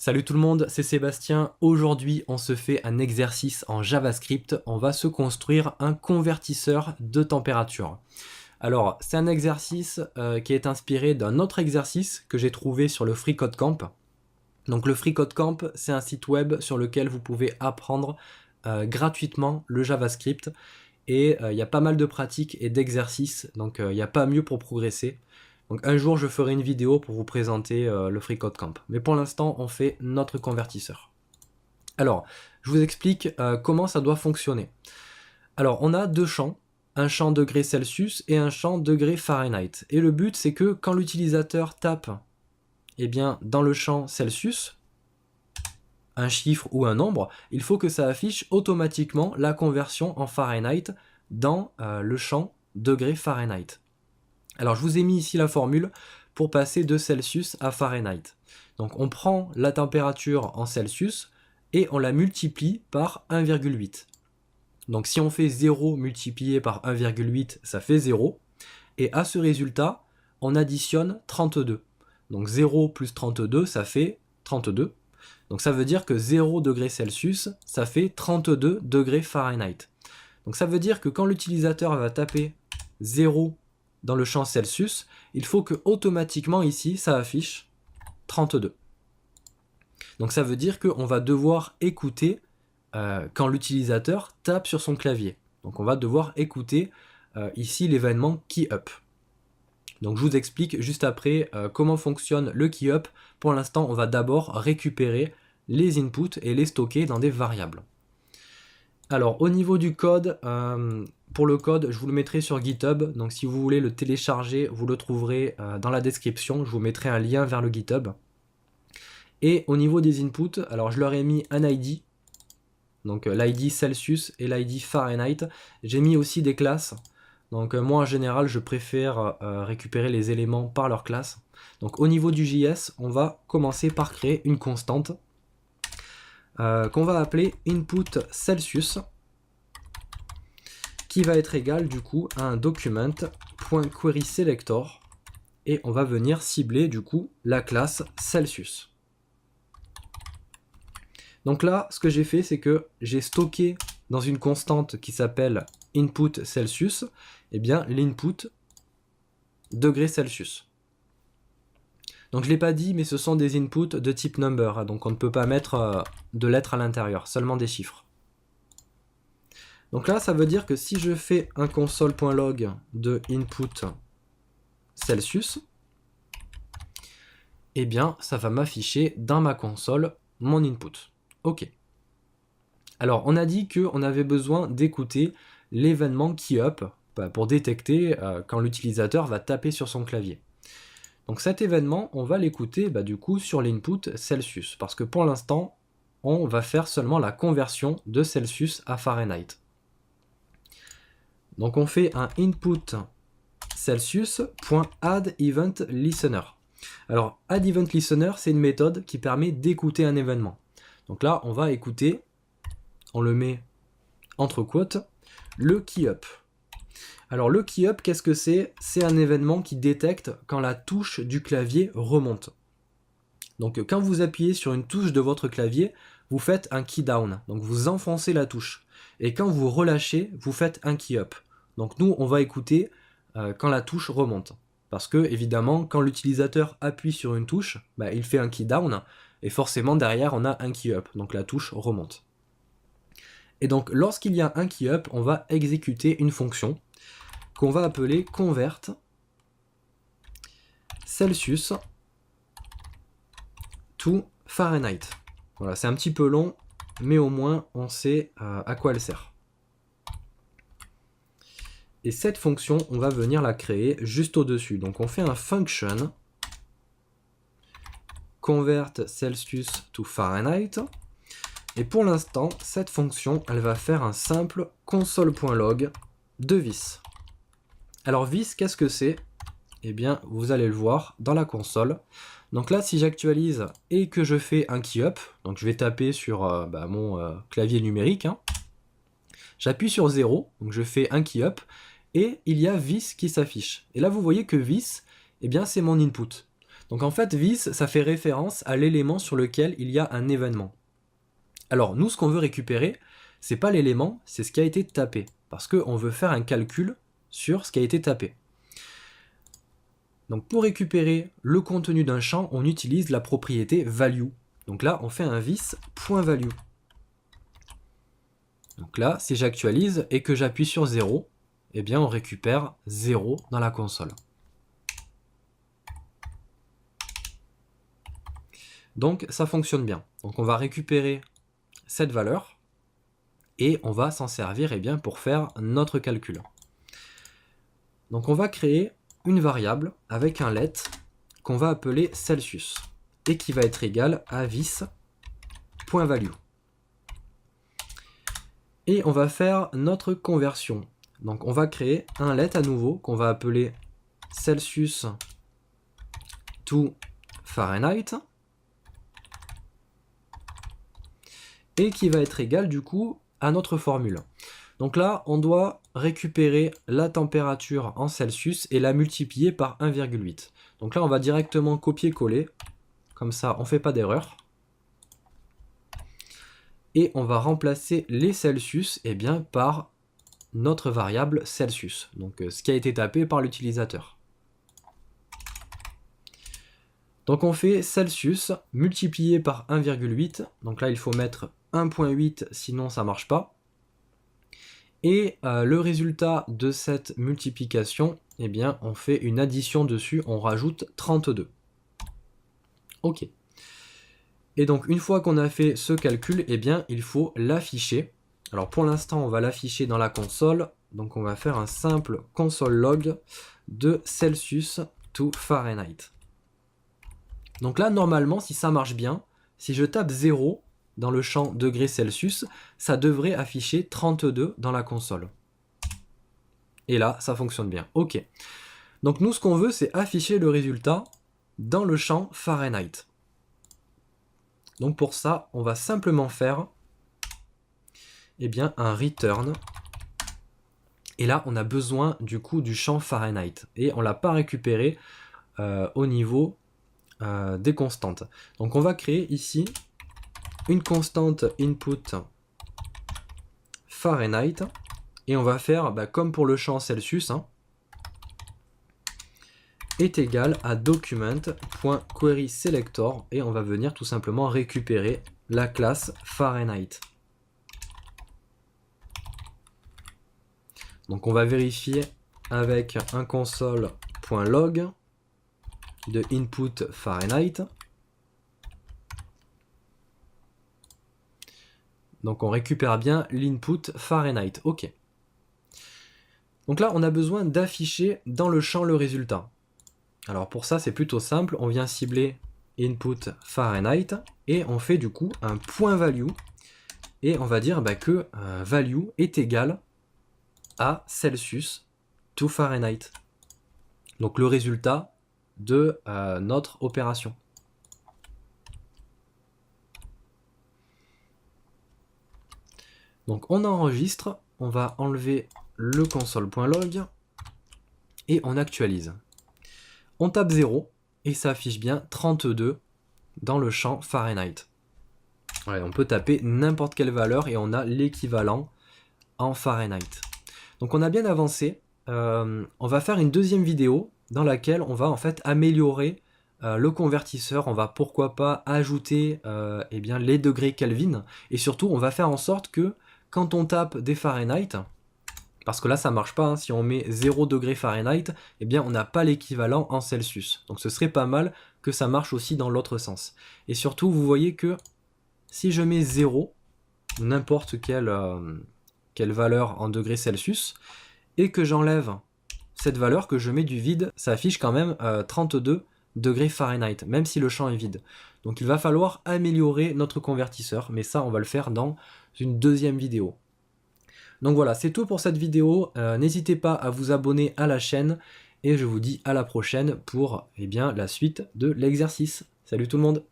Salut tout le monde, c'est Sébastien. Aujourd'hui, on se fait un exercice en JavaScript. On va se construire un convertisseur de température. Alors, c'est un exercice qui est inspiré d'un autre exercice que j'ai trouvé sur le FreeCodeCamp. Donc le FreeCodeCamp, c'est un site web sur lequel vous pouvez apprendre gratuitement le JavaScript. Et il y a pas mal de pratiques et d'exercices, donc il n'y a pas mieux pour progresser. Donc un jour je ferai une vidéo pour vous présenter le FreeCodeCamp. Mais pour l'instant on fait notre convertisseur. Alors, je vous explique comment ça doit fonctionner. Alors on a deux champs, un champ degré Celsius et un champ degré Fahrenheit. Et le but c'est que quand l'utilisateur tape dans le champ Celsius, un chiffre ou un nombre, il faut que ça affiche automatiquement la conversion en Fahrenheit dans le champ degré Fahrenheit. Alors je vous ai mis ici la formule pour passer de Celsius à Fahrenheit. Donc on prend la température en Celsius et on la multiplie par 1,8. Donc si on fait 0 multiplié par 1,8, ça fait 0. Et à ce résultat, on additionne 32. Donc 0 plus 32, ça fait 32. Donc ça veut dire que 0 degré Celsius, ça fait 32 degrés Fahrenheit. Donc ça veut dire que quand l'utilisateur va taper 0 dans le champ Celsius, il faut que automatiquement ici, ça affiche 32. Donc ça veut dire qu'on va devoir écouter quand l'utilisateur tape sur son clavier. Donc on va devoir écouter ici l'événement KeyUp. Donc je vous explique juste après comment fonctionne le KeyUp. Pour l'instant, on va d'abord récupérer les inputs et les stocker dans des variables. Alors au niveau du code, pour le code, je vous le mettrai sur GitHub. Donc si vous voulez le télécharger, vous le trouverez dans la description. Je vous mettrai un lien vers le GitHub. Et au niveau des inputs, alors je leur ai mis un ID. Donc l'ID Celsius et l'ID Fahrenheit. J'ai mis aussi des classes. Donc moi en général je préfère récupérer les éléments par leur classe. Donc au niveau du JS, on va commencer par créer une constante qu'on va appeler input Celsius, qui va être égal du coup à un document.querySelector, et on va venir cibler du coup la classe Celsius. Donc là, ce que j'ai fait, c'est que j'ai stocké dans une constante qui s'appelle input Celsius, l'input degré Celsius. Donc je ne l'ai pas dit, mais ce sont des inputs de type number, donc on ne peut pas mettre de lettres à l'intérieur, seulement des chiffres. Donc là, ça veut dire que si je fais un console.log de input Celsius, ça va m'afficher dans ma console mon input. Ok. Alors, on a dit qu'on avait besoin d'écouter l'événement KeyUp pour détecter quand l'utilisateur va taper sur son clavier. Donc cet événement, on va l'écouter du coup sur l'input Celsius, parce que pour l'instant, on va faire seulement la conversion de Celsius à Fahrenheit. Donc on fait un input Celsius.addEventListener. Alors addEventListener, c'est une méthode qui permet d'écouter un événement. Donc là, on va écouter, on le met entre quotes, le KeyUp. Alors le KeyUp, qu'est-ce que c'est? C'est un événement qui détecte quand la touche du clavier remonte. Donc quand vous appuyez sur une touche de votre clavier, vous faites un key down, donc vous enfoncez la touche. Et quand vous relâchez, vous faites un KeyUp. Donc nous, on va écouter quand la touche remonte. Parce que évidemment, quand l'utilisateur appuie sur une touche, il fait un key down, et forcément derrière on a un KeyUp, donc la touche remonte. Et donc lorsqu'il y a un KeyUp, on va exécuter une fonction qu'on va appeler convert Celsius to Fahrenheit. Voilà, c'est un petit peu long, mais au moins on sait à quoi elle sert. Et cette fonction, on va venir la créer juste au-dessus. Donc on fait un function convert Celsius to Fahrenheit. Et pour l'instant, cette fonction, elle va faire un simple console.log de vis. Alors vis, qu'est-ce que c'est? Vous allez le voir dans la console. Donc là, si j'actualise et que je fais un KeyUp, donc je vais taper sur mon clavier numérique, j'appuie sur 0, donc je fais un KeyUp, et il y a vis qui s'affiche. Et là, vous voyez que vis, c'est mon input. Donc en fait, this, ça fait référence à l'élément sur lequel il y a un événement. Alors nous, ce qu'on veut récupérer, c'est pas l'élément, c'est ce qui a été tapé. Parce qu'on veut faire un calcul sur ce qui a été tapé. Donc pour récupérer le contenu d'un champ, on utilise la propriété value. Donc là, on fait un this.value. Donc là, si j'actualise et que j'appuie sur 0, eh bien on récupère 0 dans la console. Donc ça fonctionne bien. Donc on va récupérer cette valeur et on va s'en servir pour faire notre calcul. Donc on va créer une variable avec un let qu'on va appeler Celsius et qui va être égal à this.value. Et on va faire notre conversion. Donc on va créer un let à nouveau qu'on va appeler Celsius to Fahrenheit et qui va être égal du coup à notre formule. Donc là, on doit récupérer la température en Celsius et la multiplier par 1,8. Donc là, on va directement copier-coller. Comme ça, on ne fait pas d'erreur. Et on va remplacer les Celsius par notre variable Celsius. Donc ce qui a été tapé par l'utilisateur. Donc on fait Celsius multiplié par 1,8. Donc là, il faut mettre 1,8, sinon ça ne marche pas. Et le résultat de cette multiplication, on fait une addition dessus, on rajoute 32. Ok. Et donc une fois qu'on a fait ce calcul, il faut l'afficher. Alors pour l'instant, on va l'afficher dans la console. Donc on va faire un simple console log de Celsius to Fahrenheit. Donc là, normalement, si ça marche bien, si je tape 0, dans le champ degrés Celsius, ça devrait afficher 32 dans la console. Et là, ça fonctionne bien. Ok. Donc nous, ce qu'on veut, c'est afficher le résultat dans le champ Fahrenheit. Donc pour ça, on va simplement faire un return. Et là, on a besoin du coup du champ Fahrenheit. Et on ne l'a pas récupéré au niveau des constantes. Donc on va créer ici une constante input Fahrenheit et on va faire comme pour le champ Celsius est égal à document.querySelector et on va venir tout simplement récupérer la classe Fahrenheit. Donc on va vérifier avec un console.log de input Fahrenheit. Donc on récupère bien l'input Fahrenheit. Ok. Donc là, on a besoin d'afficher dans le champ le résultat. Alors pour ça, c'est plutôt simple. On vient cibler input Fahrenheit et on fait du coup un point value. Et on va dire que value est égal à Celsius to Fahrenheit. Donc le résultat de notre opération. Donc on enregistre, on va enlever le console.log et on actualise. On tape 0 et ça affiche bien 32 dans le champ Fahrenheit. Ouais, on peut taper n'importe quelle valeur et on a l'équivalent en Fahrenheit. Donc on a bien avancé. On va faire une deuxième vidéo dans laquelle on va en fait améliorer le convertisseur. On va pourquoi pas ajouter les degrés Kelvin et surtout on va faire en sorte que quand on tape des Fahrenheit, parce que là ça marche pas, si on met 0 degré Fahrenheit, on n'a pas l'équivalent en Celsius. Donc ce serait pas mal que ça marche aussi dans l'autre sens. Et surtout vous voyez que si je mets 0, n'importe quelle valeur en degrés Celsius, et que j'enlève cette valeur, que je mets du vide, ça affiche quand même 32 degrés Fahrenheit, même si le champ est vide. Donc il va falloir améliorer notre convertisseur, mais ça on va le faire dans une deuxième vidéo. Donc voilà, c'est tout pour cette vidéo. N'hésitez pas à vous abonner à la chaîne et je vous dis à la prochaine pour la suite de l'exercice. Salut tout le monde!